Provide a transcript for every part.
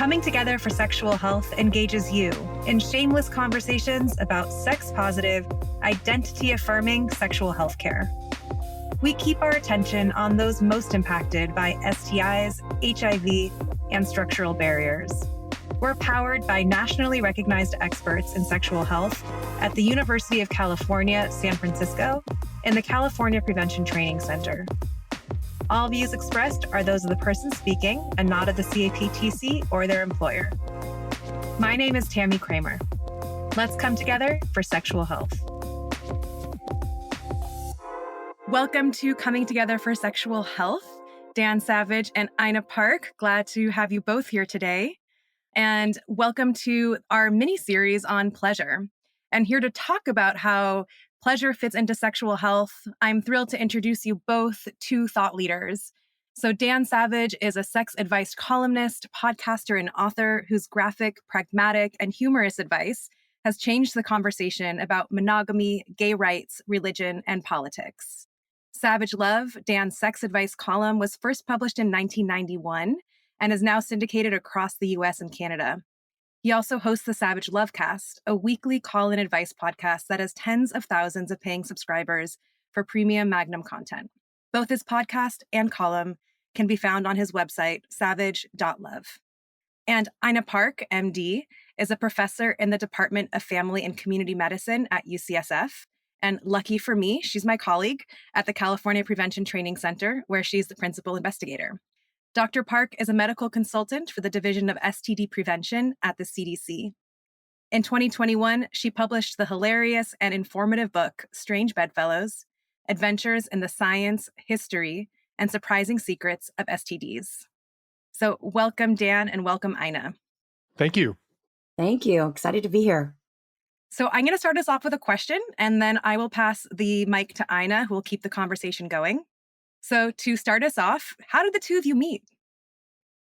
Coming Together for Sexual Health engages you in shameless conversations about sex-positive, identity-affirming sexual health care. We keep our attention on those most impacted by STIs, HIV, and structural barriers. We're powered by nationally recognized experts in sexual health at the University of California, San Francisco, and the California Prevention Training Center. All views expressed are those of the person speaking and not of the CAPTC or their employer. My name is Tammy Kramer. Let's come together for sexual health. Welcome to Coming Together for Sexual Health. Dan Savage and Ina Park, glad to have you both here today. And welcome to our mini-series on pleasure. And here to talk about how pleasure fits into sexual health, I'm thrilled to introduce you both to thought leaders. So Dan Savage is a sex advice columnist, podcaster, and author whose graphic, pragmatic, and humorous advice has changed the conversation about monogamy, gay rights, religion, and politics. Savage Love, Dan's sex advice column, was first published in 1991 and is now syndicated across the US and Canada. He also hosts the Savage Lovecast, a weekly call-in advice podcast that has tens of thousands of paying subscribers for premium Magnum content. Both his podcast and column can be found on his website, savage.love. And Ina Park, MD, is a professor in the Department of Family and Community Medicine at UCSF. And lucky for me, she's my colleague at the California Prevention Training Center, where she's the principal investigator. Dr. Park is a medical consultant for the Division of STD Prevention at the CDC. In 2021, she published the hilarious and informative book, Strange Bedfellows: Adventures in the Science, History, and Surprising Secrets of STDs. So welcome, Dan, and welcome, Ina. Thank you. Thank you. Excited to be here. So I'm going to start us off with a question, and then I will pass the mic to Ina, who will keep the conversation going. So to start us off, how did the two of you meet?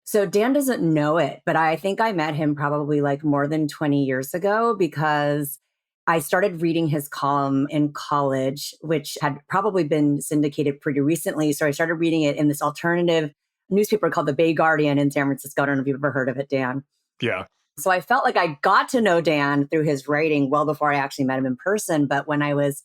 So Dan doesn't know it, but I think I met him probably like more than 20 years ago because I started reading his column in college, which had probably been syndicated pretty recently. So I started reading it in this alternative newspaper called the Bay Guardian in San Francisco. I don't know if you've ever heard of it, Dan. Yeah. So I felt like I got to know Dan through his writing well before I actually met him in person. But when I was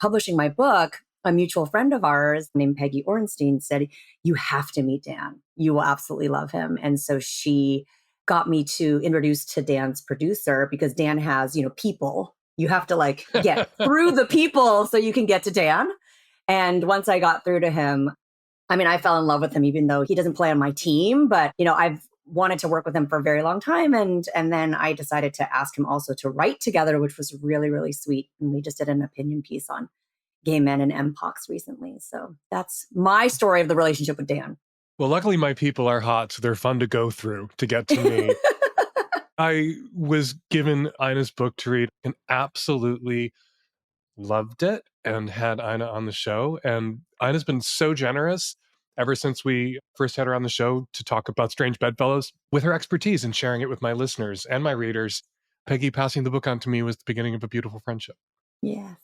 publishing my book, a mutual friend of ours named Peggy Ornstein said, "You have to meet Dan. You will absolutely love him." And so she got me to introduce to Dan's producer because Dan has, people. You have to like get through the people so you can get to Dan. And once I got through to him, I fell in love with him, even though he doesn't play on my team. But, I've wanted to work with him for a very long time. And then I decided to ask him also to write together, which was really, really sweet. And we just did an opinion piece on gay men and MPOX recently. So that's my story of the relationship with Dan. Well, luckily my people are hot, so they're fun to go through to get to me. I was given Ina's book to read and absolutely loved it and had Ina on the show. And Ina's been so generous ever since we first had her on the show to talk about Strange Bedfellows with her expertise and sharing it with my listeners and my readers. Peggy passing the book on to me was the beginning of a beautiful friendship. Yes.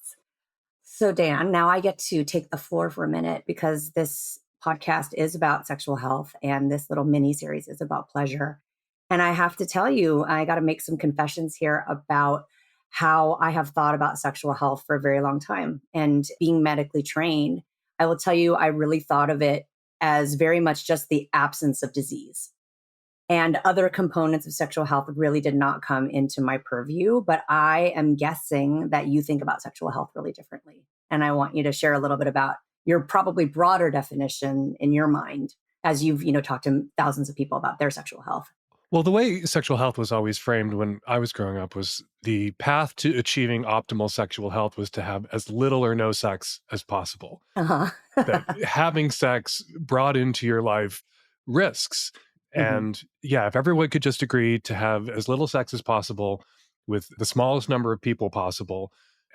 So Dan, now I get to take the floor for a minute because this podcast is about sexual health and this little mini series is about pleasure. And I have to tell you, I got to make some confessions here about how I have thought about sexual health for a very long time. And being medically trained, I will tell you, I really thought of it as very much just the absence of disease. And other components of sexual health really did not come into my purview, but I am guessing that you think about sexual health really differently. And I want you to share a little bit about your probably broader definition in your mind as you've, talked to thousands of people about their sexual health. Well, the way sexual health was always framed when I was growing up was the path to achieving optimal sexual health was to have as little or no sex as possible. That having sex brought into your life risks. And if everyone could just agree to have as little sex as possible with the smallest number of people possible,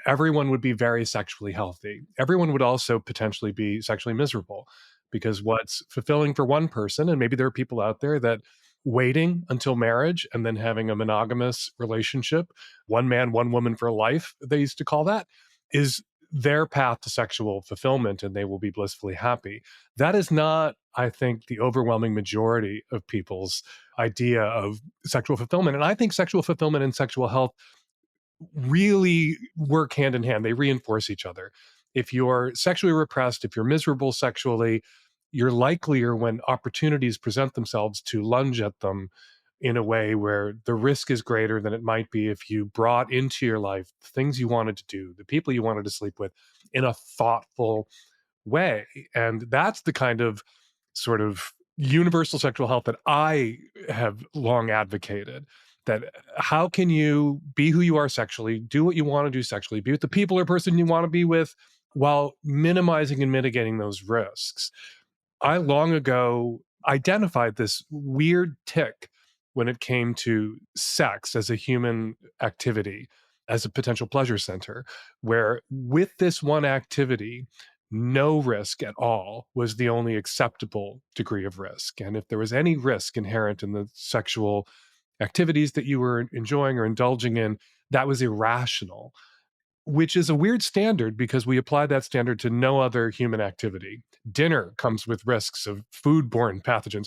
everyone would be very sexually healthy. Everyone would also potentially be sexually miserable because what's fulfilling for one person, and maybe there are people out there that waiting until marriage and then having a monogamous relationship, one man, one woman for life, they used to call that, is their path to sexual fulfillment and they will be blissfully happy. That is not, I think, the overwhelming majority of people's idea of sexual fulfillment. And I think sexual fulfillment and sexual health really work hand in hand. They reinforce each other. If you're sexually repressed, if you're miserable sexually, you're likelier when opportunities present themselves to lunge at them in a way where the risk is greater than it might be if you brought into your life the things you wanted to do, the people you wanted to sleep with in a thoughtful way. And that's the kind of sort of universal sexual health that I have long advocated. That how can you be who you are sexually, do what you want to do sexually, be with the people or person you want to be with while minimizing and mitigating those risks. I long ago identified this weird tick when it came to sex as a human activity, as a potential pleasure center, where with this one activity, no risk at all was the only acceptable degree of risk. And if there was any risk inherent in the sexual activities that you were enjoying or indulging in, that was irrational, which is a weird standard because we apply that standard to no other human activity. Dinner comes with risks of foodborne pathogens.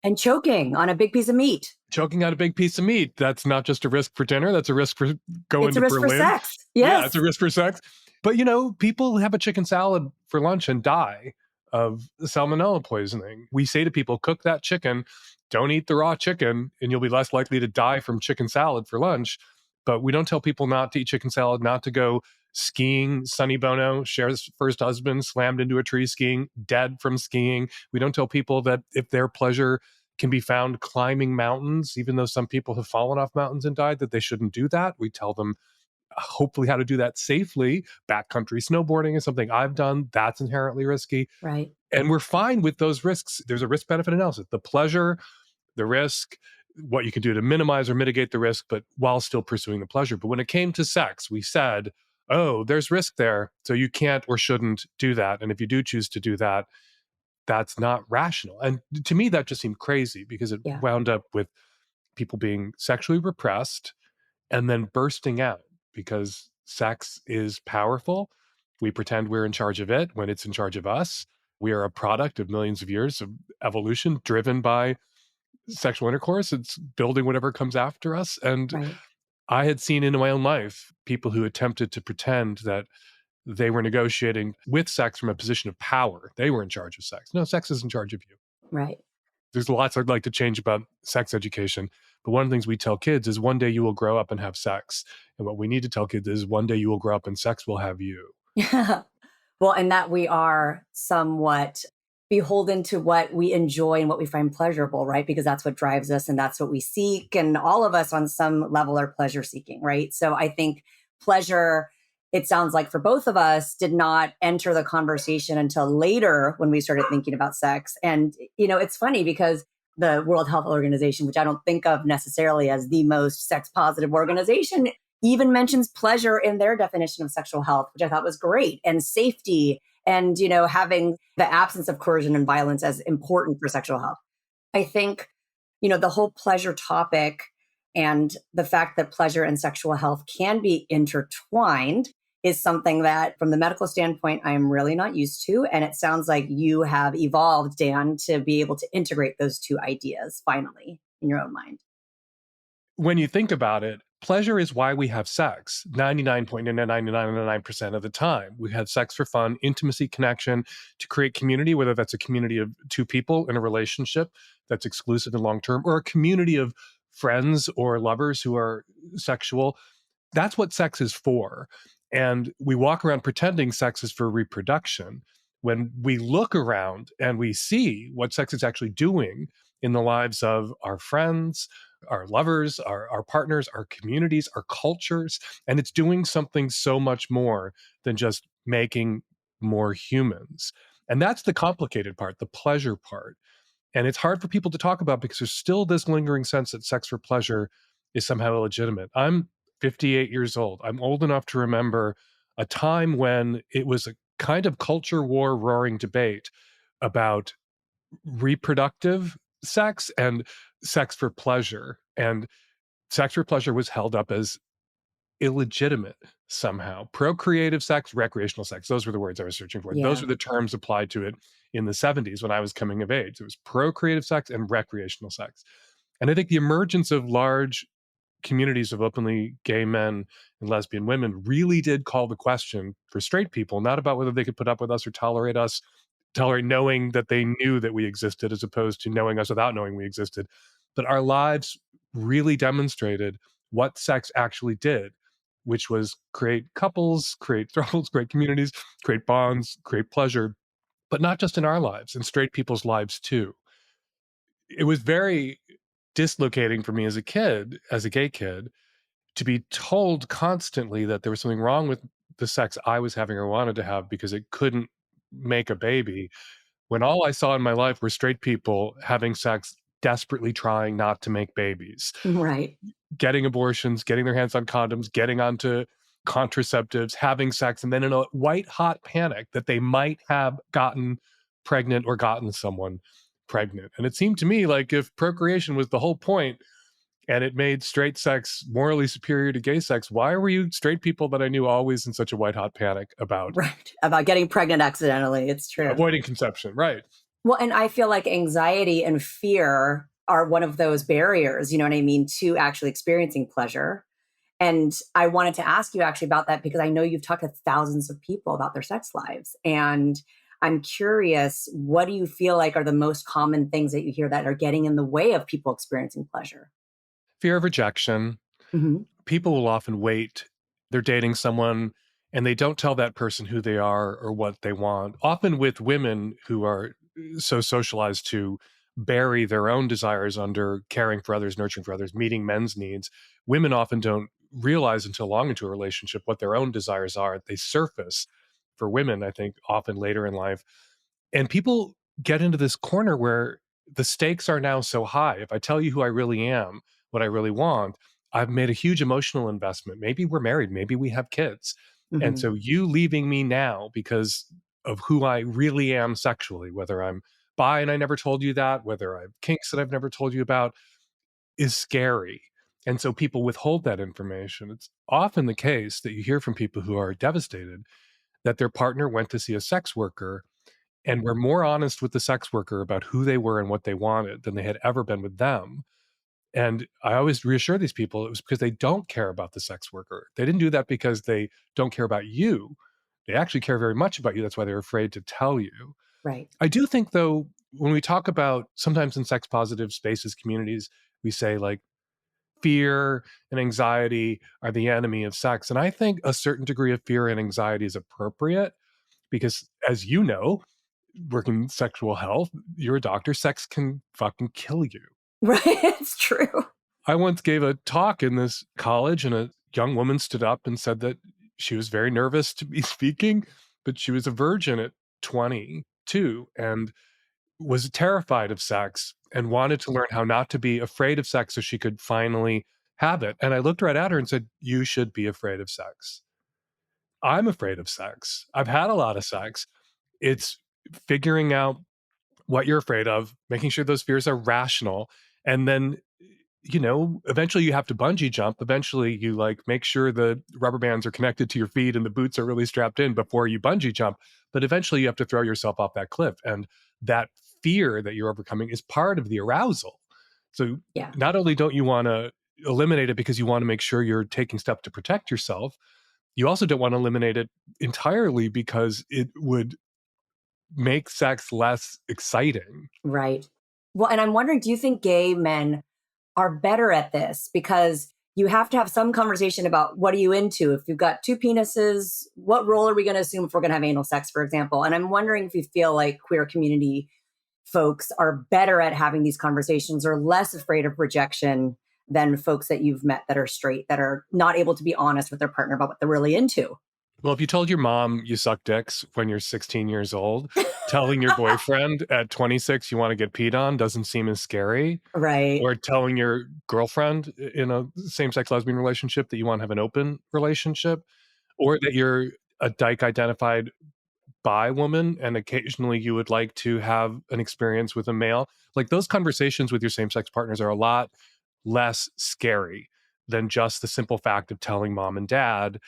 And choking on a big piece of meat. Choking on a big piece of meat, that's not just a risk for dinner, that's a risk for going It's a to risk for Berlin. sex. Yeah, it's Yes. a risk for sex. But, you know, people have a chicken salad for lunch and die of salmonella poisoning. We say to people, cook that chicken, don't eat the raw chicken, and you'll be less likely to die from chicken salad for lunch. But we don't tell people not to eat chicken salad, not to go skiing. Sonny Bono, Cher's first husband, slammed into a tree skiing, dead from skiing. We don't tell people that if their pleasure can be found climbing mountains, even though some people have fallen off mountains and died, that they shouldn't do that. We tell them hopefully how to do that safely. Backcountry snowboarding is something I've done. That's inherently risky. Right. And we're fine with those risks. There's a risk benefit analysis, the pleasure, the risk, what you can do to minimize or mitigate the risk, but while still pursuing the pleasure. But when it came to sex, we said, oh, there's risk there. So you can't or shouldn't do that. And if you do choose to do that, that's not rational. And to me, that just seemed crazy because it Yeah. wound up with people being sexually repressed and then bursting out because sex is powerful. We pretend we're in charge of it when it's in charge of us. We are a product of millions of years of evolution driven by sexual intercourse. It's building whatever comes after us. And Right. I had seen in my own life people who attempted to pretend that they were negotiating with sex from a position of power. They were in charge of sex. No, sex is in charge of you. Right. There's lots I'd like to change about sex education. But one of the things we tell kids is one day you will grow up and have sex. And what we need to tell kids is one day you will grow up and sex will have you. Well, and that we are somewhat beholden to what we enjoy and what we find pleasurable, right? Because that's what drives us and that's what we seek. And all of us on some level are pleasure seeking, right? So I think pleasure, it sounds like for both of us, did not enter the conversation until later when we started thinking about sex. And, you know, it's funny because the World Health Organization, which I don't think of necessarily as the most sex positive organization, even mentions pleasure in their definition of sexual health, which I thought was great, and safety, and, you know, having the absence of coercion and violence as important for sexual health. I think, you know, the whole pleasure topic and the fact that pleasure and sexual health can be intertwined is something that, from the medical standpoint, I am really not used to. And it sounds like you have evolved, Dan, to be able to integrate those two ideas finally in your own mind. When you think about it, pleasure is why we have sex 99.999% of the time. We have sex for fun, intimacy, connection, to create community, whether that's a community of two people in a relationship that's exclusive and long term, or a community of friends or lovers who are sexual. That's what sex is for. And we walk around pretending sex is for reproduction. When we look around and we see what sex is actually doing in the lives of our friends, our lovers, our partners, our communities, our cultures, and it's doing something so much more than just making more humans. And that's the complicated part, the pleasure part. And it's hard for people to talk about because there's still this lingering sense that sex for pleasure is somehow illegitimate. I'm 58 years old. I'm old enough to remember a time when it was a kind of culture war roaring debate about reproductive sex and sex for pleasure. And sex for pleasure was held up as illegitimate somehow. Procreative sex, recreational sex. Those were the words I was searching for. Those Yeah. were the terms applied to it in the 70s when I was coming of age. It was procreative sex and recreational sex. And I think the emergence of large communities of openly gay men and lesbian women really did call the question for straight people, not about whether they could put up with us, tolerate knowing that they knew that we existed as opposed to knowing us without knowing we existed. But our lives really demonstrated what sex actually did, which was create couples, create throubles, create communities, create bonds, create pleasure, but not just in our lives, in straight people's lives too. It was very dislocating for me as a kid, as a gay kid, to be told constantly that there was something wrong with the sex I was having or wanted to have because it couldn't make a baby, when all I saw in my life were straight people having sex, desperately trying not to make babies, Right. getting abortions, getting their hands on condoms, getting onto contraceptives, having sex, and then in a white hot panic that they might have gotten pregnant or gotten someone pregnant. And it seemed to me like if procreation was the whole point, and it made straight sex morally superior to gay sex, why were you straight people that I knew always in such a white hot panic about Right. About getting pregnant accidentally. It's true. avoiding conception? Right. Well, and I feel like anxiety and fear are one of those barriers, you know what I mean, to actually experiencing pleasure. And I wanted to ask you actually about that because I know you've talked to thousands of people about their sex lives. And I'm curious, what do you feel like are the most common things that you hear that are getting in the way of people experiencing pleasure? Fear of rejection. Hmm. People will often wait. They're dating someone and they don't tell that person who they are or what they want. Often with women who are so socialized to bury their own desires under caring for others, nurturing for others, meeting men's needs, women often don't realize until long into a relationship what their own desires are. They surface for women, I think, often later in life. And people get into this corner where the stakes are now so high. If I tell you who I really am, what I really want, I've made a huge emotional investment. Maybe we're married, maybe we have kids. And Hmm. so you leaving me now because of who I really am sexually, whether I'm bi and I never told you that, whether I have kinks that I've never told you about, is scary. And so people withhold that information. It's often the case that you hear from people who are devastated that their partner went to see a sex worker and were more honest with the sex worker about who they were and what they wanted than they had ever been with them. And I always reassure these people it was because they don't care about the sex worker. They didn't do that because they don't care about you. They actually care very much about you. That's why they're afraid to tell you. Right. I do think, though, when we talk about sometimes in sex positive spaces, communities, we say like fear and anxiety are the enemy of sex. And I think a certain degree of fear and anxiety is appropriate because, as you know, working sexual health, you're a doctor, sex can fucking kill you. Right. It's true. I once gave a talk in this college, and a young woman stood up and said that she was very nervous to be speaking, but she was a virgin at 22 and was terrified of sex and wanted to learn how not to be afraid of sex so she could finally have it. And I looked right at her and said, "You should be afraid of sex. I'm afraid of sex. I've had a lot of sex. It's figuring out what you're afraid of, making sure those fears are rational, and then eventually you have to bungee jump. Eventually you like make sure the rubber bands are connected to your feet and the boots are really strapped in before you bungee jump. But eventually you have to throw yourself off that cliff. And that fear that you're overcoming is part of the arousal. So Yeah. not only don't you want to eliminate it because you want to make sure you're taking steps to protect yourself, you also don't want to eliminate it entirely because it would make sex less exciting. Right. Well, and I'm wondering, do you think gay men are better at this? Because you have to have some conversation about what are you into? If you've got two penises, what role are we going to assume if we're going to have anal sex, for example? And I'm wondering if you feel like queer community folks are better at having these conversations or less afraid of rejection than folks that you've met that are straight, that are not able to be honest with their partner about what they're really into. Well, if you told your mom you suck dicks when you're 16 years old, telling your boyfriend at 26 you want to get peed on doesn't seem as scary. Right. Or telling your girlfriend in a same sex lesbian relationship that you want to have an open relationship, or that you're a dyke identified bi woman and occasionally you would like to have an experience with a male. Like those conversations with your same sex partners are a lot less scary than just the simple fact of telling mom and dad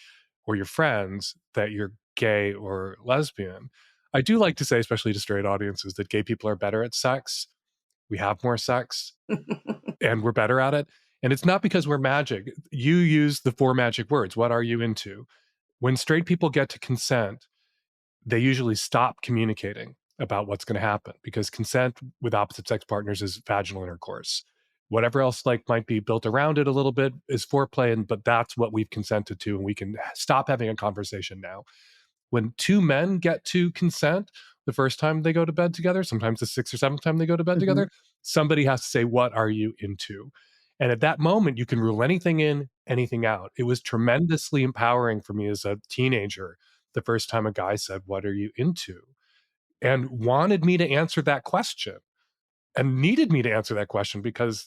or your friends that you're gay or lesbian. I do like to say, especially to straight audiences, that gay people are better at sex. We have more sex and we're better at it. And it's not because we're magic. You use the 4 magic words. What are you into? When straight people get to consent, they usually stop communicating about what's going to happen, because consent with opposite sex partners is vaginal intercourse. Whatever else like might be built around it a little bit is foreplay, and but that's what we've consented to, and we can stop having a conversation now. When 2 men get to consent the first time they go to bed together, sometimes the 6th or 7th time they go to bed Mhm. together, somebody has to say, "What are you into?" And at that moment, you can rule anything in, anything out. It was tremendously empowering for me as a teenager the first time a guy said, "What are you into?" and wanted me to answer that question and needed me to answer that question, because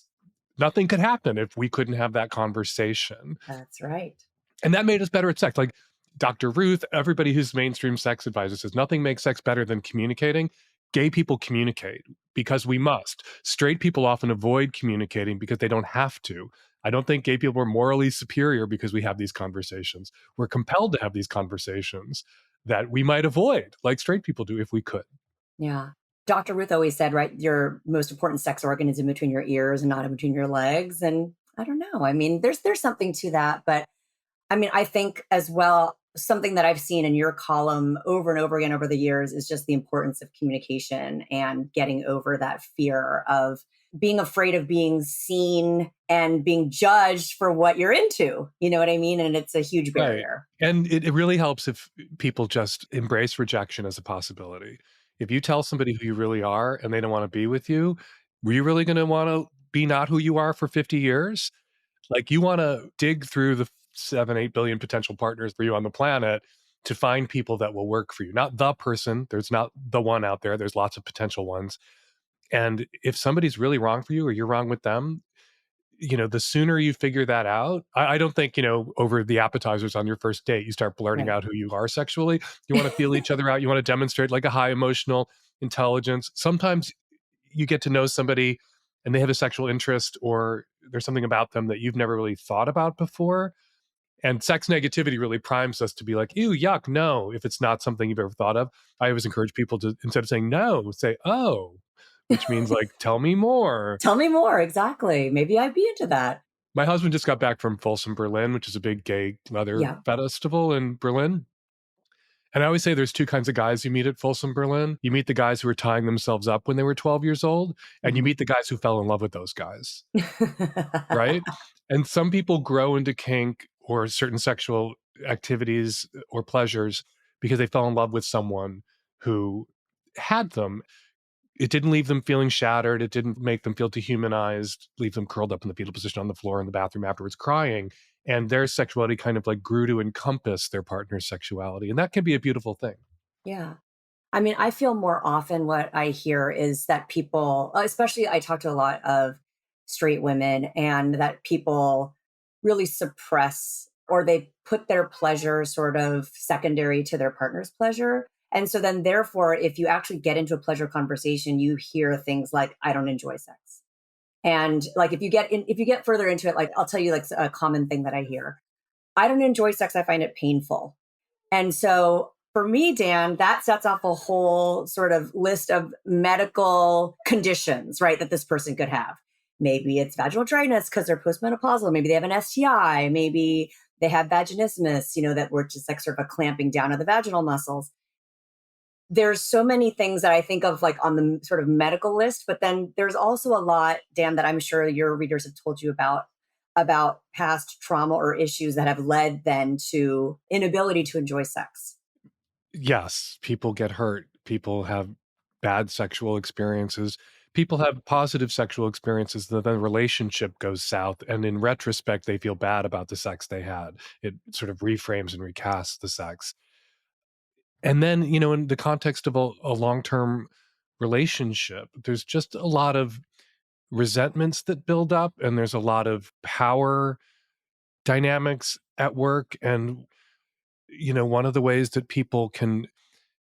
nothing could happen if we couldn't have that conversation. That's right. And that made us better at sex. Like Dr. Ruth, everybody who's mainstream sex advisor says nothing makes sex better than communicating. Gay people communicate because we must. Straight people often avoid communicating because they don't have to. I don't think gay people are morally superior because we have these conversations. We're compelled to have these conversations that we might avoid, like straight people do if we could. Yeah. Dr. Ruth always said, right, your most important sex organ is in between your ears and not in between your legs. And I don't know. I mean, there's something to that, but I mean, I think as well, something that I've seen in your column over and over again over the years is just the importance of communication and getting over that fear of being afraid of being seen and being judged for what you're into. You know what I mean? And it's a huge Right. barrier. And it really helps if people just embrace rejection as a possibility. If you tell somebody who you really are and they don't want to be with you, were you really going to want to be not who you are for 50 years? Like, you want to dig through the 7, 8 billion potential partners for you on the planet to find people that will work for you. Not the person. There's not the one out there. There's lots of potential ones. And if somebody's really wrong for you or you're wrong with them, the sooner you figure that out, I don't think, over the appetizers on your first date, you start blurting Right. out who you are sexually. You want to feel each other out. You want to demonstrate like a high emotional intelligence. Sometimes you get to know somebody and they have a sexual interest, or there's something about them that you've never really thought about before. And sex negativity really primes us to be like, ew, yuck, no, if it's not something you've ever thought of. I always encourage people to, instead of saying no, say, oh, which means like, tell me more. Tell me more. Exactly. Maybe I'd be into that. My husband just got back from Folsom, Berlin, which is a big gay leather Yeah. festival in Berlin. And I always say there's 2 kinds of guys you meet at Folsom, Berlin. You meet the guys who were tying themselves up when they were 12 years old, and you Mhm. meet the guys who fell in love with those guys, right? And some people grow into kink or certain sexual activities or pleasures because they fell in love with someone who had them. It didn't leave them feeling shattered. It didn't make them feel dehumanized, leave them curled up in the fetal position on the floor in the bathroom afterwards crying. And their sexuality kind of like grew to encompass their partner's sexuality. And that can be a beautiful thing. Yeah. I mean, I feel more often what I hear is that people, especially I talk to a lot of straight women, and that people really suppress or they put their pleasure sort of secondary to their partner's pleasure. And so then, therefore, if you actually get into a pleasure conversation, you hear things like, I don't enjoy sex. And like, if you get further into it, like, I'll tell you like a common thing that I hear. I don't enjoy sex. I find it painful. And so for me, Dan, that sets off a whole sort of list of medical conditions, right, that this person could have. Maybe it's vaginal dryness because they're postmenopausal. Maybe they have an STI. Maybe they have vaginismus, that we're just like sort of a clamping down of the vaginal muscles. There's so many things that I think of like on the sort of medical list, but then there's also a lot, Dan, that I'm sure your readers have told you about past trauma or issues that have led then to inability to enjoy sex. Yes, people get hurt. People have bad sexual experiences. People have positive sexual experiences. The relationship goes south. And in retrospect, they feel bad about the sex they had. It sort of reframes and recasts the sex. And then, in the context of a long term relationship, there's just a lot of resentments that build up, and there's a lot of power dynamics at work. And, one of the ways that people can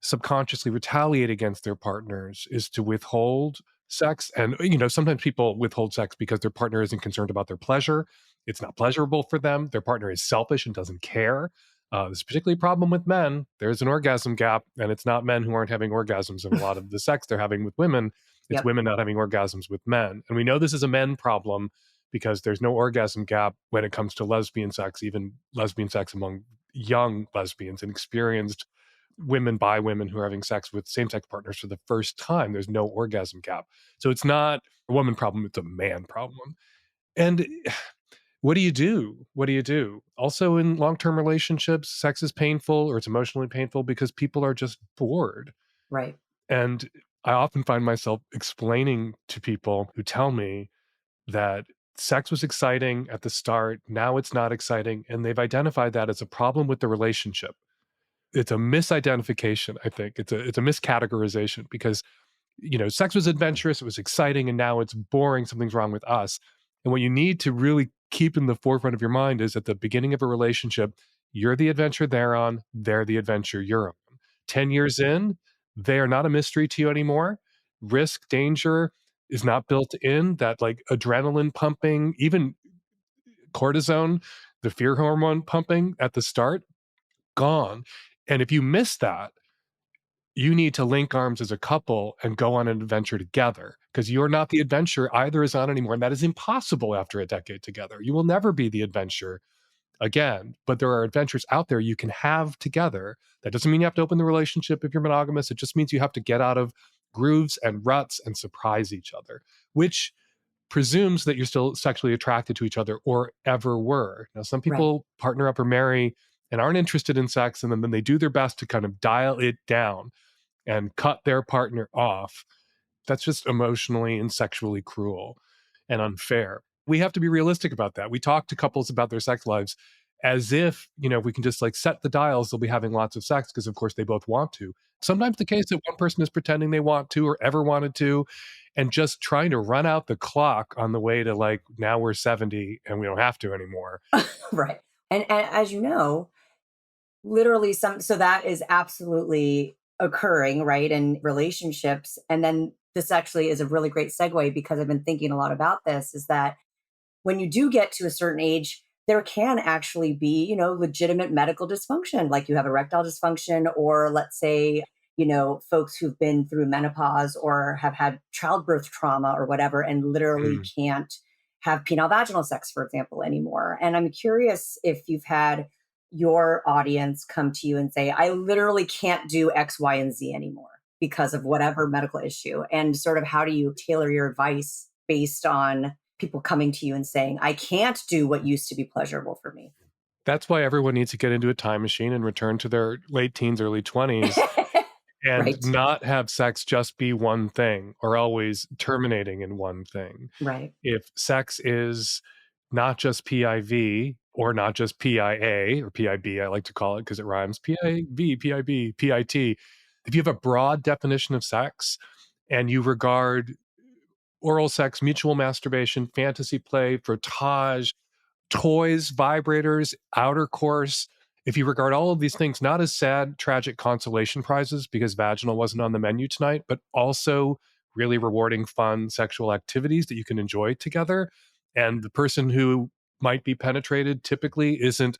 subconsciously retaliate against their partners is to withhold sex. And, sometimes people withhold sex because their partner isn't concerned about their pleasure. It's not pleasurable for them. Their partner is selfish and doesn't care. This is particularly a problem with men. There's an orgasm gap, and it's not men who aren't having orgasms in a lot of the sex they're having with women. It's Yep. women not having orgasms with men. And we know this is a men problem because there's no orgasm gap when it comes to lesbian sex, even lesbian sex among young lesbians and experienced women by women who are having sex with same-sex partners for the first time. There's no orgasm gap. So it's not a woman problem, it's a man problem. And what do you do? What do you do? Also, in long-term relationships, sex is painful or it's emotionally painful because people are just bored. Right. And I often find myself explaining to people who tell me that sex was exciting at the start, now it's not exciting, and they've identified that as a problem with the relationship. It's a misidentification, I think. It's a miscategorization because, sex was adventurous, it was exciting, and now it's boring, something's wrong with us. And what you need to really keep in the forefront of your mind is at the beginning of a relationship, you're the adventure they're on, they're the adventure you're on. 10 years in, they are not a mystery to you anymore. Risk, danger is not built in. That like adrenaline pumping, even cortisone, the fear hormone pumping at the start, gone. And if you miss that, you need to link arms as a couple and go on an adventure together because you're not the adventure either is on anymore. And that is impossible after a decade together. You will never be the adventure again, but there are adventures out there you can have together. That doesn't mean you have to open the relationship if you're monogamous. It just means you have to get out of grooves and ruts and surprise each other, which presumes that you're still sexually attracted to each other or ever were. Now, some Right. people partner up or marry and aren't interested in sex, and then they do their best to kind of dial it down and cut their partner off. That's just emotionally and sexually cruel and unfair. We have to be realistic about that. We talk to couples about their sex lives as if, we can just like set the dials, they'll be having lots of sex because, of course, they both want to. Sometimes the case that one person is pretending they want to or ever wanted to and just trying to run out the clock on the way to like, now we're 70 and we don't have to anymore. Right. And as you know, literally so that is absolutely occurring, right, in relationships. And then this actually is a really great segue because I've been thinking a lot about this, is that when you do get to a certain age, there can actually be, legitimate medical dysfunction, like you have erectile dysfunction, or let's say, folks who've been through menopause or have had childbirth trauma or whatever, and literally Mm. can't have penile vaginal sex, for example, anymore. And I'm curious if you've had your audience come to you and say, I literally can't do X, Y, and Z anymore because of whatever medical issue. And sort of how do you tailor your advice based on people coming to you and saying, I can't do what used to be pleasurable for me? That's why everyone needs to get into a time machine and return to their late teens, early 20s and Right. not have sex just be one thing or always terminating in one thing. Right. If sex is not just PIV or not just PIA or PIB, I like to call it because it rhymes, PIV, PIB, PIT. If you have a broad definition of sex and you regard oral sex, mutual masturbation, fantasy play, frottage, toys, vibrators, outer course. If you regard all of these things not as sad, tragic consolation prizes because vaginal wasn't on the menu tonight, but also really rewarding, fun sexual activities that you can enjoy together. And the person who might be penetrated typically isn't,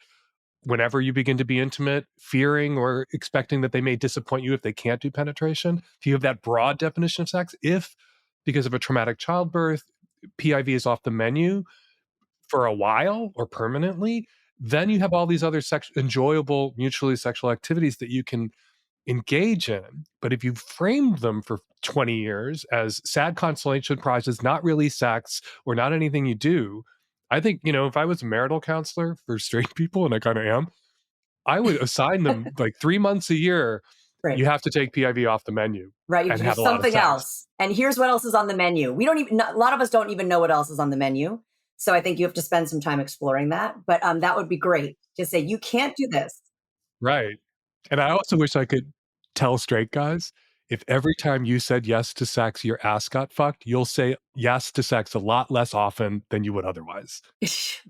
whenever you begin to be intimate, fearing or expecting that they may disappoint you if they can't do penetration. If you have that broad definition of sex, if because of a traumatic childbirth, PIV is off the menu, for a while or permanently, then you have all these other enjoyable, mutually sexual activities that you can engage in. But if you framed them for 20 years as sad consolation prizes, not really sex or not anything you do, I think, if I was a marital counselor for straight people, and I kind of am, I would assign them like 3 months a year. Right. You have to take PIV off the menu Right. You have and to do have a lot of something sex. else. And here's what else is on the menu. We don't even, a lot of us don't even know what else is on the menu. So I think you have to spend some time exploring that. But that would be great to say, you can't do this. Right. And I also wish I could tell straight guys, if every time you said yes to sex, your ass got fucked, you'll say yes to sex a lot less often than you would otherwise.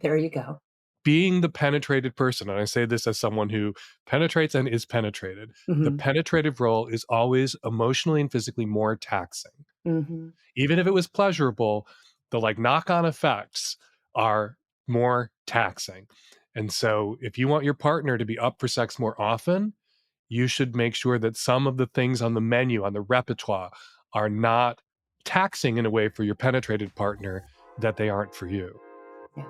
There you go. Being the penetrated person, and I say this as someone who penetrates and is penetrated, the Hmm. penetrative role is always emotionally and physically more taxing. Hmm. Even if it was pleasurable, the like knock on effects are more taxing. And so if you want your partner to be up for sex more often, you should make sure that some of the things on the menu, on the repertoire, are not taxing in a way for your penetrated partner that they aren't for you. Yeah.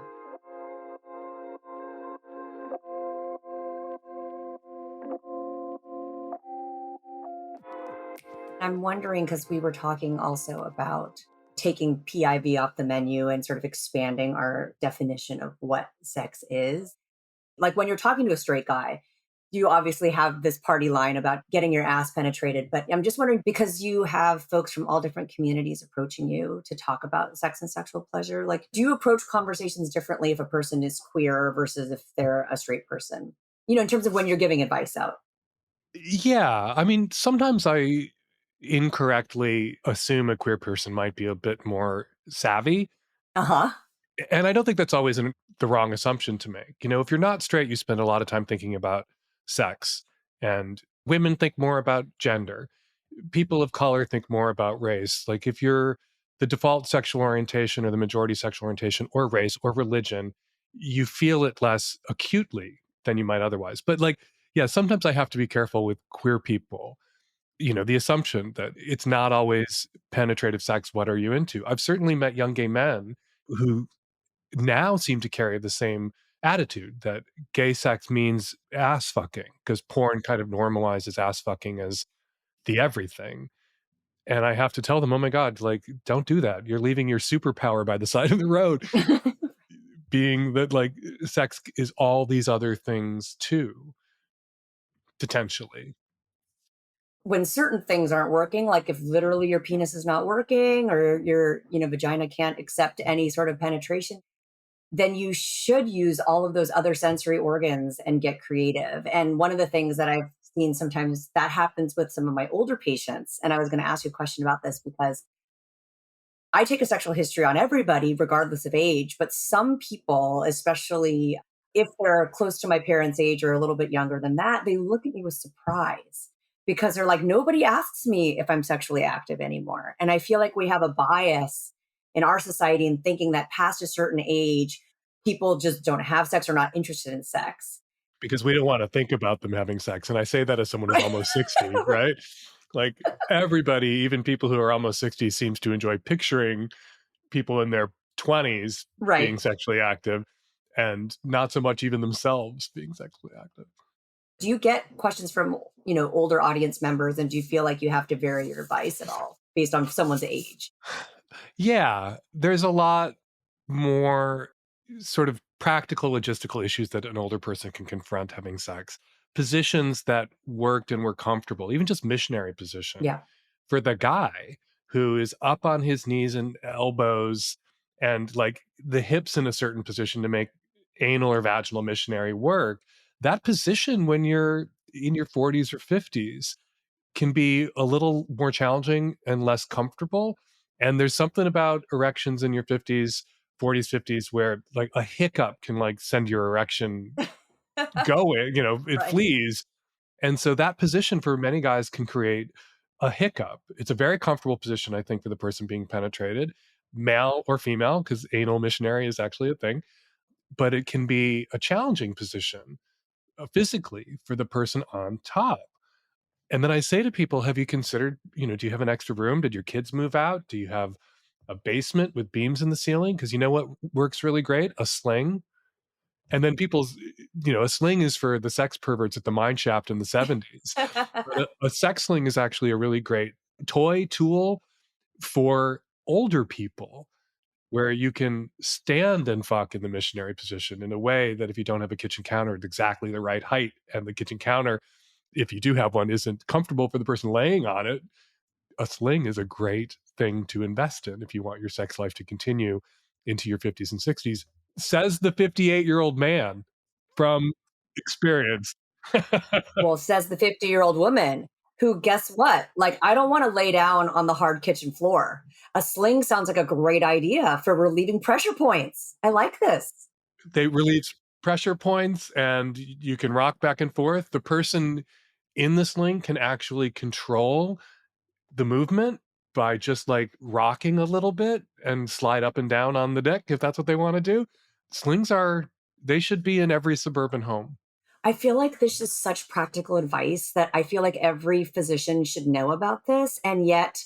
I'm wondering because we were talking also about taking PIV off the menu and sort of expanding our definition of what sex is. Like when you're talking to a straight guy, you obviously have this party line about getting your ass penetrated. But I'm just wondering because you have folks from all different communities approaching you to talk about sex and sexual pleasure, like, do you approach conversations differently if a person is queer versus if they're a straight person? In terms of when you're giving advice out. Yeah, I mean, sometimes I incorrectly assume a queer person might be a bit more savvy, Uh huh. and I don't think that's always the wrong assumption to make. If you're not straight, you spend a lot of time thinking about sex, and women think more about gender. People of color think more about race. Like if you're the default sexual orientation or the majority sexual orientation or race or religion, you feel it less acutely than you might otherwise. But like, yeah, sometimes I have to be careful with queer people. The assumption that it's not always penetrative sex. What are you into? I've certainly met young gay men who now seem to carry the same attitude that gay sex means ass fucking because porn kind of normalizes ass fucking as the everything. And I have to tell them, "Oh my god, like, don't do that. You're leaving your superpower by the side of the road," being that, like, sex is all these other things too, potentially. When certain things aren't working, like if literally your penis is not working or your vagina can't accept any sort of penetration, then you should use all of those other sensory organs and get creative. And one of the things that I've seen sometimes that happens with some of my older patients, and I was going to ask you a question about this because I take a sexual history on everybody, regardless of age, but some people, especially if they're close to my parents' age or a little bit younger than that, they look at me with surprise because they're like, nobody asks me if I'm sexually active anymore. And I feel like we have a bias in our society in thinking that past a certain age, people just don't have sex or not interested in sex. Because we don't wanna think about them having sex, and I say that as someone who's almost 60, right? Like, everybody, even people who are almost 60, seems to enjoy picturing people in their 20s Right. being sexually active and not so much even themselves being sexually active. Do you get questions from, older audience members and do you feel like you have to vary your advice at all based on someone's age? Yeah, there's a lot more sort of practical logistical issues that an older person can confront having sex. Positions that worked and were comfortable, even just missionary position. Yeah. For the guy who is up on his knees and elbows and like the hips in a certain position to make anal or vaginal missionary work, that position when you're in your 40s or 50s can be a little more challenging and less comfortable. And there's something about erections in your 50s, 40s, 50s where like a hiccup can like send your erection going, it Right. flees. And so that position for many guys can create a hiccup. It's a very comfortable position, I think, for the person being penetrated, male or female, because anal missionary is actually a thing, but it can be a challenging position physically for the person on top. And then I say to people, have you considered, do you have an extra room? Did your kids move out? Do you have a basement with beams in the ceiling? Because you know what works really great? A sling. And then people's, a sling is for the sex perverts at the mine shaft in the 70s. But a sex sling is actually a really great toy tool for older people where you can stand and fuck in the missionary position in a way that if you don't have a kitchen counter at exactly the right height and the kitchen counter, if you do have one, isn't comfortable for the person laying on it, a sling is a great thing to invest in if you want your sex life to continue into your 50s and 60s, says the 58-year-old man from experience. Well, says the 50-year-old woman who, guess what? Like, I don't want to lay down on the hard kitchen floor. A sling sounds like a great idea for relieving pressure points. I like this. They release pressure points and you can rock back and forth. The person in the sling can actually control the movement by just like rocking a little bit and slide up and down on the deck if that's what they want to do. Slings they should be in every suburban home. I feel like this is such practical advice that I feel like every physician should know about this. And yet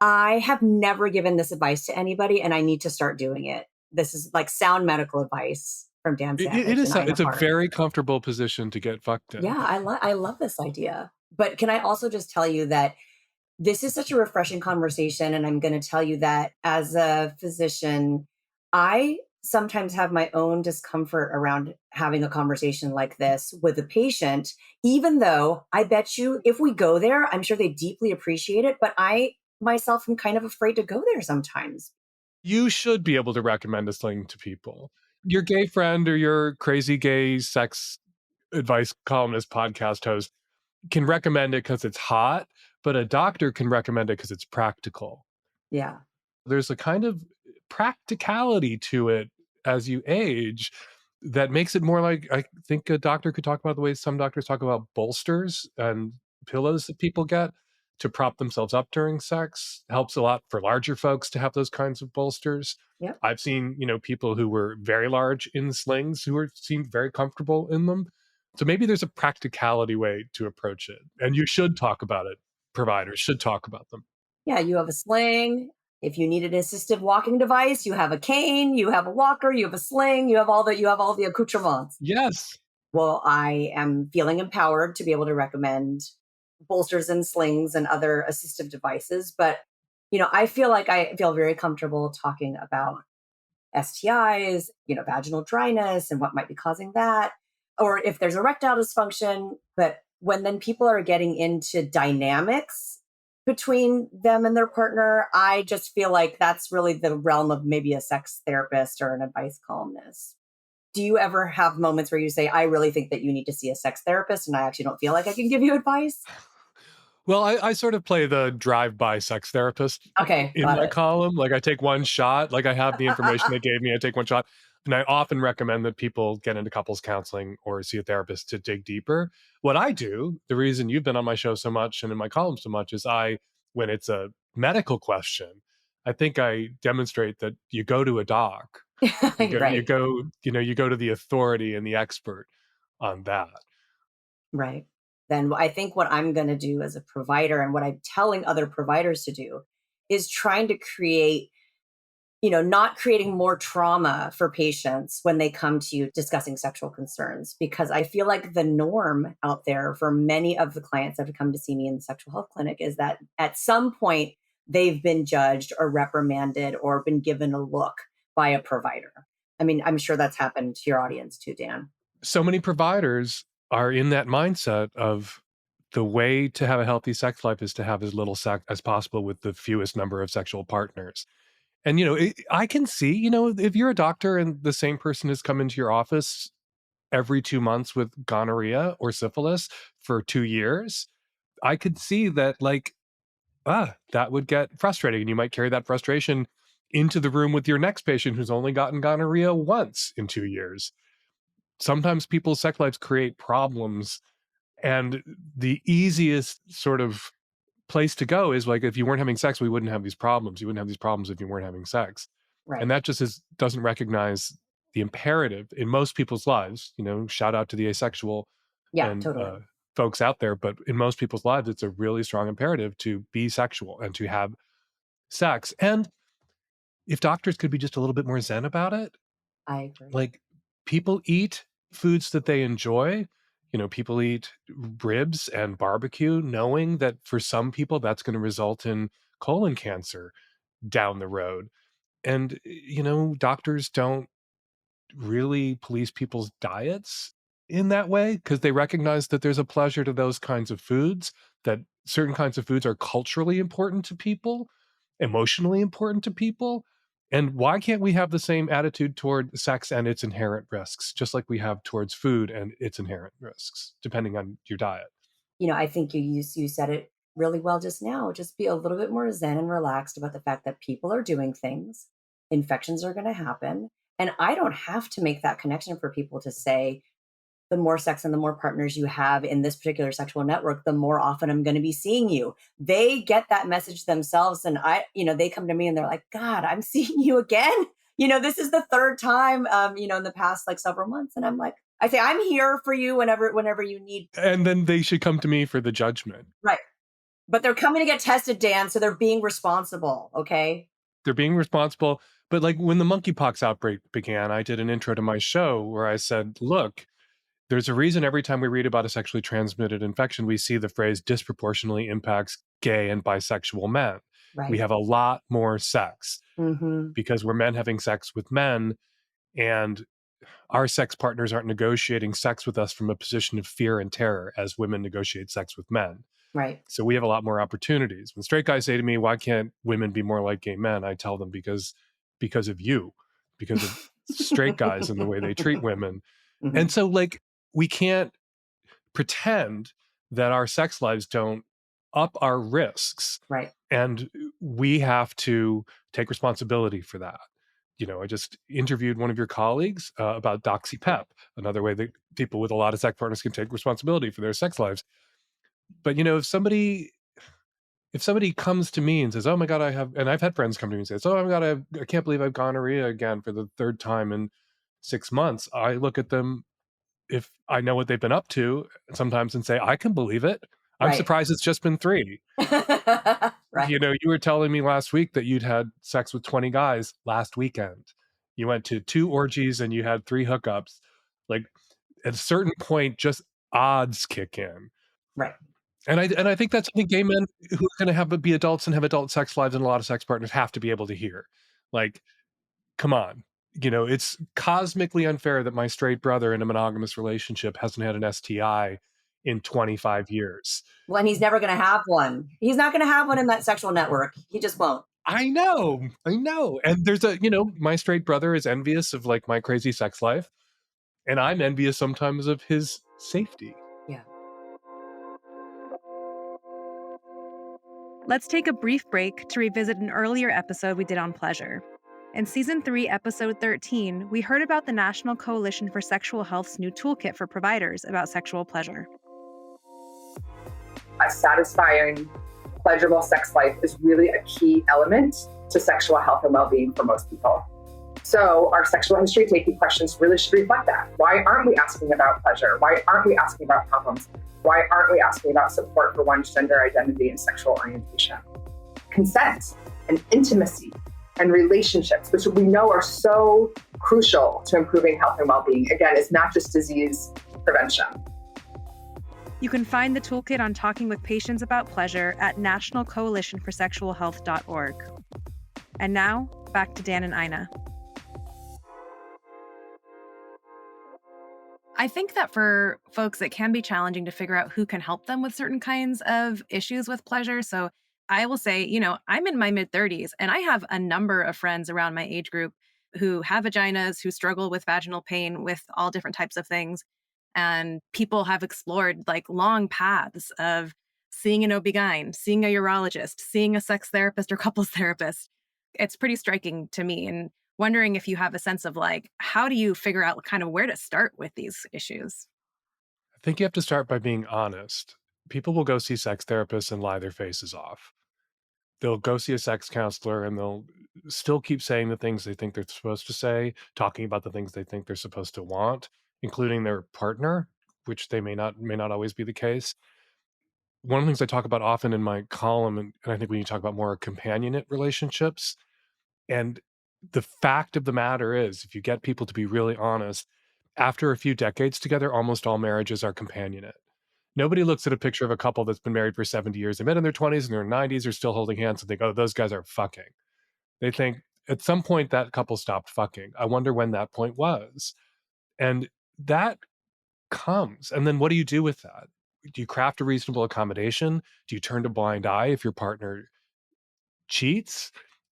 I have never given this advice to anybody, and I need to start doing it. This is like sound medical advice from Dan It Savage is and Ina it's a Park. very comfortable position to get fucked in. Yeah, I love this idea. But can I also just tell you that this is such a refreshing conversation. And I'm going to tell you that as a physician, I sometimes have my own discomfort around having a conversation like this with a patient, even though I bet you if we go there, I'm sure they deeply appreciate it. But I myself am kind of afraid to go there sometimes. You should be able to recommend a sling to people. Your gay friend or your crazy gay sex advice columnist podcast host can recommend it because it's hot, but a doctor can recommend it because it's practical. Yeah. There's a kind of practicality to it as you age that makes it more like, I think a doctor could talk about the way some doctors talk about bolsters and pillows that people get to prop themselves up during sex. Helps a lot for larger folks to have those kinds of bolsters. Yep. I've seen, people who were very large in slings who seemed very comfortable in them. So maybe there's a practicality way to approach it. And you should talk about it. Providers should talk about them. Yeah. You have a sling. If you need an assistive walking device, you have a cane, you have a walker, you have a sling, you have all the accoutrements. Yes. Well, I am feeling empowered to be able to recommend bolsters and slings and other assistive devices. But, I feel very comfortable talking about STIs, vaginal dryness and what might be causing that, or if there's erectile dysfunction. But when then people are getting into dynamics between them and their partner, I just feel like that's really the realm of maybe a sex therapist or an advice columnist. Do you ever have moments where you say, I really think that you need to see a sex therapist and I actually don't feel like I can give you advice? Well, I sort of play the drive-by sex therapist Okay, in got my it. column. Like, I take one shot, like, I have the information they gave me, I take one shot, and I often recommend that people get into couples counseling or see a therapist to dig deeper. What I do, the reason you've been on my show so much and in my column so much is when it's a medical question, I think I demonstrate that you go to a doc. You Right, go, you go to the authority and the expert on that. right. Then I think what I'm going to do as a provider and what I'm telling other providers to do is trying to create, not creating more trauma for patients when they come to you discussing sexual concerns. Because I feel like the norm out there for many of the clients that have come to see me in the sexual health clinic is that at some point they've been judged or reprimanded or been given a look by a provider. I mean, I'm sure that's happened to your audience too, Dan. So many providers are in that mindset of the way to have a healthy sex life is to have as little sex as possible with the fewest number of sexual partners. And, I can see, if you're a doctor and the same person has come into your office every 2 months with gonorrhea or syphilis for 2 years, I could see that, like, that would get frustrating. And you might carry that frustration into the room with your next patient who's only gotten gonorrhea once in 2 years. Sometimes people's sex lives create problems. And the easiest sort of place to go is like, if you weren't having sex, we wouldn't have these problems. You wouldn't have these problems if you weren't having sex. And Right. that just doesn't recognize the imperative in most people's lives. Shout out to the asexual Yeah, and totally. folks out there. But in most people's lives, it's a really strong imperative to be sexual and to have sex. And if doctors could be just a little bit more zen about it, I agree. like, people eat foods that they enjoy. People eat ribs and barbecue, knowing that for some people that's going to result in colon cancer down the road. And, doctors don't really police people's diets in that way because they recognize that there's a pleasure to those kinds of foods, that certain kinds of foods are culturally important to people, emotionally important to people. And why can't we have the same attitude toward sex and its inherent risks, just like we have towards food and its inherent risks, depending on your diet? I think you said it really well just now. Just be a little bit more zen and relaxed about the fact that people are doing things, infections are going to happen, and I don't have to make that connection for people to say the more sex and the more partners you have in this particular sexual network, the more often I'm going to be seeing you. They get that message themselves, and they come to me and they're like, God, I'm seeing you again. This is the third time, in the past like several months. And I'm like, I say, I'm here for you whenever you need. And then they should come to me for the judgment. Right. But they're coming to get tested, Dan. So they're being responsible. Okay. They're being responsible. But like when the monkeypox outbreak began, I did an intro to my show where I said, look, there's a reason every time we read about a sexually transmitted infection, we see the phrase disproportionately impacts gay and bisexual men. We Right. have a lot more sex Mm-hmm. because we're men having sex with men, and our sex partners aren't negotiating sex with us from a position of fear and terror as women negotiate sex with men. Right. So we have a lot more opportunities. When straight guys say to me, why can't women be more like gay men? I tell them because of you, because of straight guys and the way they treat women. Mm-hmm. And so like we can't pretend that our sex lives don't up our risks. Right. And we have to take responsibility for that. I just interviewed one of your colleagues about doxypep, another way that people with a lot of sex partners can take responsibility for their sex lives. But if somebody comes to me and says, "Oh my God, and I've had friends come to me and say, "Oh my God, I can't believe I've gonorrhea again for the third time in 6 months." I look at them, if I know what they've been up to, sometimes, and say, "I can believe it. I'm Right. surprised it's just been 3." Right. You were telling me last week that you'd had sex with 20 guys last weekend. You went to 2 orgies and you had 3 hookups. Like, at a certain point, just odds kick in. Right. And I think that's something gay men who are gonna be adults and have adult sex lives and a lot of sex partners have to be able to hear. Like, come on. It's cosmically unfair that my straight brother in a monogamous relationship hasn't had an STI in 25 years. Well, and he's never going to have one. He's not going to have one in that sexual network. He just won't. I know, I know. And my straight brother is envious of like my crazy sex life, and I'm envious sometimes of his safety. Yeah. Let's take a brief break to revisit an earlier episode we did on pleasure. In Season 3, Episode 13, we heard about the National Coalition for Sexual Health's new toolkit for providers about sexual pleasure. A satisfying, pleasurable sex life is really a key element to sexual health and well-being for most people. So our sexual history taking questions really should reflect that. Why aren't we asking about pleasure? Why aren't we asking about problems? Why aren't we asking about support for one's gender identity and sexual orientation? Consent and intimacy and relationships, which we know are so crucial to improving health and well-being. Again, it's not just disease prevention. You can find the toolkit on Talking with Patients About Pleasure at nationalcoalitionforsexualhealth.org. And now, back to Dan and Ina. I think that for folks, it can be challenging to figure out who can help them with certain kinds of issues with pleasure. So I will say, I'm in my mid 30s and I have a number of friends around my age group who have vaginas, who struggle with vaginal pain with all different types of things. And people have explored like long paths of seeing an OB-GYN, seeing a urologist, seeing a sex therapist or couples therapist. It's pretty striking to me. And wondering if you have a sense of like, how do you figure out kind of where to start with these issues? I think you have to start by being honest. People will go see sex therapists and lie their faces off. They'll go see a sex counselor and they'll still keep saying the things they think they're supposed to say, talking about the things they think they're supposed to want, including their partner, which they may not always be the case. One of the things I talk about often in my column, and I think we need to talk about more, are companionate relationships. And the fact of the matter is, if you get people to be really honest, after a few decades together, almost all marriages are companionate. Nobody looks at a picture of a couple that's been married for 70 years. They met in their 20s and their 90s are still holding hands and think, oh, those guys are fucking. They think at some point that couple stopped fucking. I wonder when that point was. And that comes. And then what do you do with that? Do you craft a reasonable accommodation? Do you turn a blind eye if your partner cheats?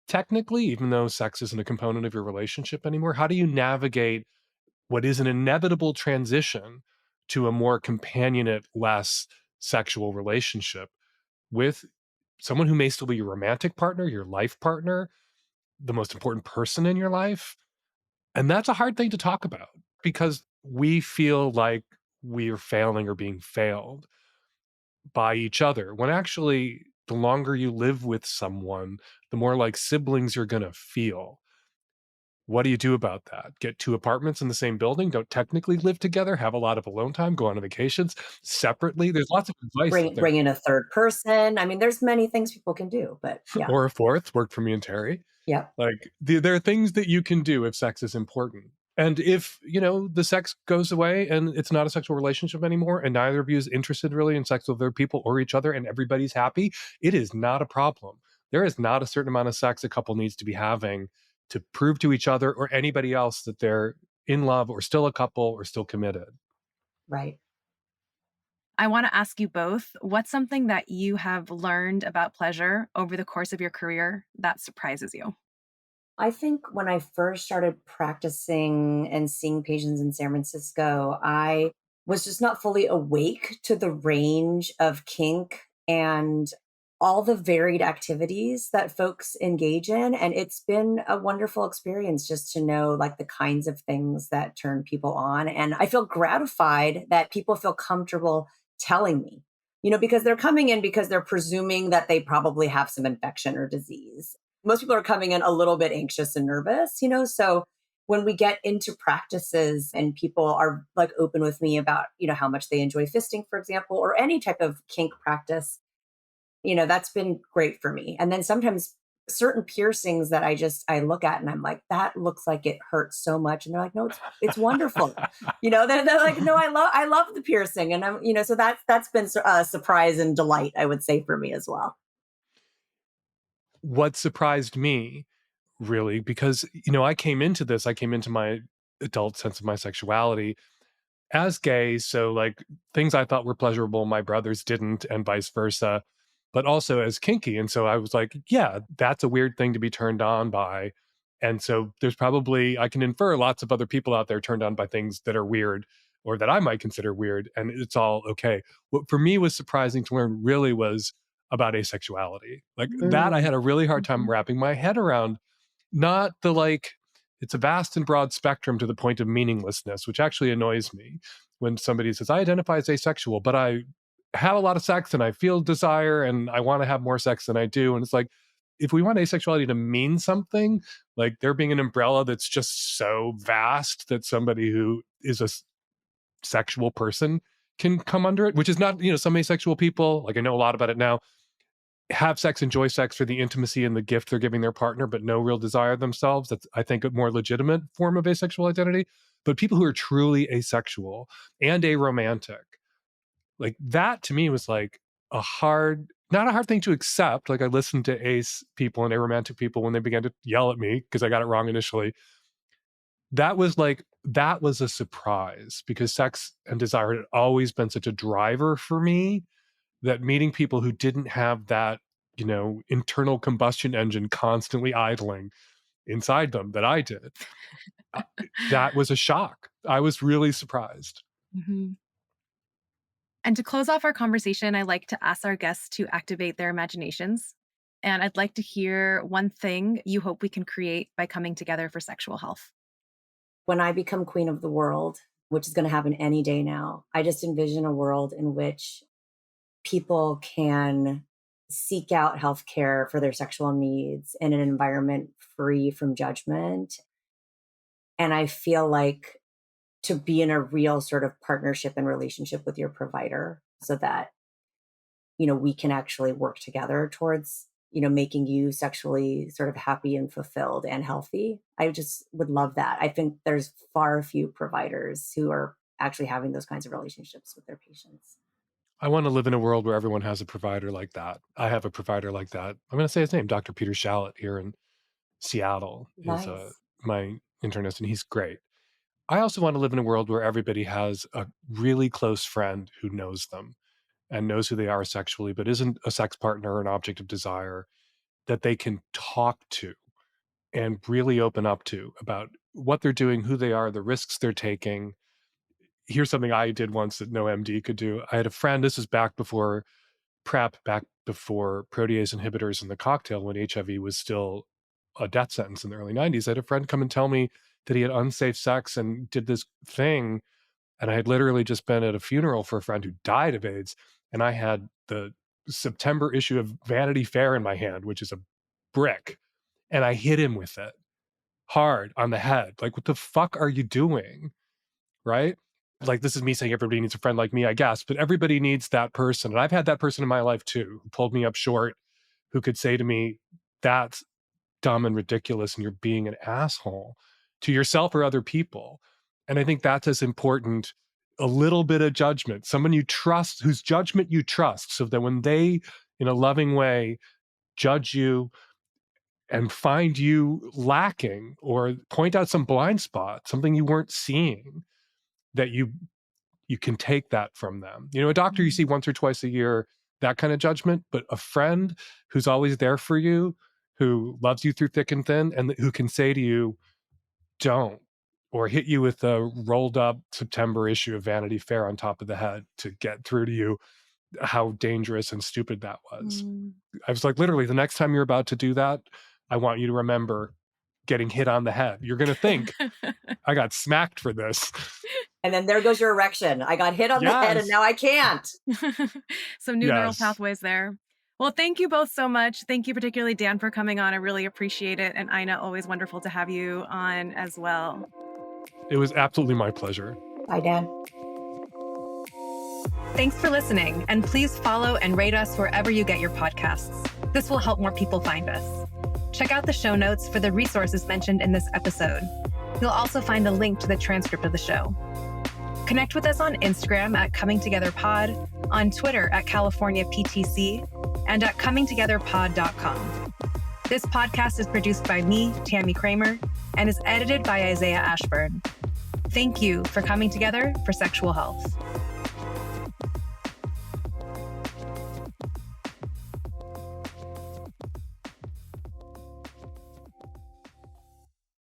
Technically, even though sex isn't a component of your relationship anymore, how do you navigate what is an inevitable transition to a more companionate, less sexual relationship with someone who may still be your romantic partner, your life partner, the most important person in your life? And that's a hard thing to talk about because we feel like we're failing or being failed by each other, when actually, the longer you live with someone, the more like siblings you're going to feel. What do you do about that? Get 2 apartments in the same building? Don't technically live together? Have a lot of alone time? Go on vacations separately? There's lots of advice out there. Bring in a third person. I mean, there's many things people can do, but yeah. Or a fourth, worked for me and Terry. Yep. Like, there are things that you can do if sex is important. And if, the sex goes away and it's not a sexual relationship anymore, and neither of you is interested really in sex with other people or each other, and everybody's happy, it is not a problem. There is not a certain amount of sex a couple needs to be having to prove to each other or anybody else that they're in love or still a couple or still committed. Right. I want to ask you both, what's something that you have learned about pleasure over the course of your career that surprises you? I think when I first started practicing and seeing patients in San Francisco, I was just not fully awake to the range of kink and all the varied activities that folks engage in. And it's been a wonderful experience just to know like the kinds of things that turn people on. And I feel gratified that people feel comfortable telling me, because they're coming in because they're presuming that they probably have some infection or disease. Most people are coming in a little bit anxious and nervous, so when we get into practices and people are like open with me about, how much they enjoy fisting, for example, or any type of kink practice, that's been great for me. And then sometimes certain piercings that I look at and I'm like, that looks like it hurts so much. And they're like, no, it's wonderful. They're like, no, I love the piercing. And I'm, so that's been a surprise and delight, I would say, for me as well. What surprised me, really, because, I came into my adult sense of my sexuality as gay. So, like, things I thought were pleasurable, my brothers didn't, and vice versa, but also as kinky. And so I was like, yeah, that's a weird thing to be turned on by. And so there's probably, I can infer lots of other people out there turned on by things that are weird or that I might consider weird. And it's all okay. What for me was surprising to learn really was about asexuality. Like that, I Mm. had a really hard time Mhm. wrapping my head around. Not the like, it's a vast and broad spectrum to the point of meaninglessness, which actually annoys me when somebody says, I identify as asexual, but I have a lot of sex and I feel desire and I want to have more sex than I do. And it's like, if we want asexuality to mean something, like there being an umbrella that's just so vast that somebody who is a sexual person can come under it, which is not, some asexual people, like I know a lot about it now, have sex, enjoy sex for the intimacy and the gift they're giving their partner, but no real desire themselves. That's, I think, a more legitimate form of asexual identity. But people who are truly asexual and aromantic, like that to me was like not a hard thing to accept. Like I listened to ace people and aromantic people when they began to yell at me because I got it wrong initially. That was a surprise because sex and desire had always been such a driver for me that meeting people who didn't have that, internal combustion engine constantly idling inside them that I did, uh, that was a shock. I was really surprised. Mhm. And to close off our conversation, I like to ask our guests to activate their imaginations. And I'd like to hear one thing you hope we can create by coming together for sexual health. When I become queen of the world, which is going to happen any day now, I just envision a world in which people can seek out healthcare for their sexual needs in an environment free from judgment. And I feel like to be in a real sort of partnership and relationship with your provider so that, we can actually work together towards, making you sexually sort of happy and fulfilled and healthy. I just would love that. I think there's far few providers who are actually having those kinds of relationships with their patients. I want to live in a world where everyone has a provider like that. I have a provider like that. I'm going to say his name, Dr. Peter Shallett here in Seattle is Nice. my internist, and he's great. I also want to live in a world where everybody has a really close friend who knows them and knows who they are sexually, but isn't a sex partner or an object of desire that they can talk to and really open up to about what they're doing, who they are, the risks they're taking. Here's something I did once that no MD could do. I had a friend, this is back before PrEP, back before protease inhibitors in the cocktail when HIV was still a death sentence in the early 90s. I had a friend come and tell me that he had unsafe sex and did this thing. And I had literally just been at a funeral for a friend who died of AIDS. And I had the September issue of Vanity Fair in my hand, which is a brick. And I hit him with it. hard on the head. Like, what the fuck are you doing? Right? Like, this is me saying everybody needs a friend like me, I guess, but everybody needs that person. And I've had that person in my life too, who pulled me up short, who could say to me, that's dumb and ridiculous and you're being an asshole to yourself or other people. And I think that's as important, a little bit of judgment, someone you trust, whose judgment you trust, so that when they, in a loving way, judge you and find you lacking or point out some blind spot, something you weren't seeing, that you can take that from them. You know, a doctor you see once or twice a year, that kind of judgment, but a friend who's always there for you, who loves you through thick and thin, and who can say to you, don't, or hit you with a rolled up September issue of Vanity Fair on top of the head to get through to you how dangerous and stupid that was. I was like, literally, the next time you're about to do that, I want you to remember getting hit on the head. You're going to think, I got smacked for this. And then there goes your erection. I got hit on the head and now I can't. Some new neural pathways there. Well, thank you both so much. Thank you particularly, Dan, for coming on. I really appreciate it. And Ina, always wonderful to have you on as well. It was absolutely my pleasure. Bye, Dan. Thanks for listening. And please follow and rate us wherever you get your podcasts. This will help more people find us. Check out the show notes for the resources mentioned in this episode. You'll also find a link to the transcript of the show. Connect with us on Instagram at ComingTogetherPod, on Twitter at CaliforniaPTC, and at ComingTogetherPod.com. This podcast is produced by me, Tammy Kramer, and is edited by Isaiah Ashburn. Thank you for coming together for sexual health.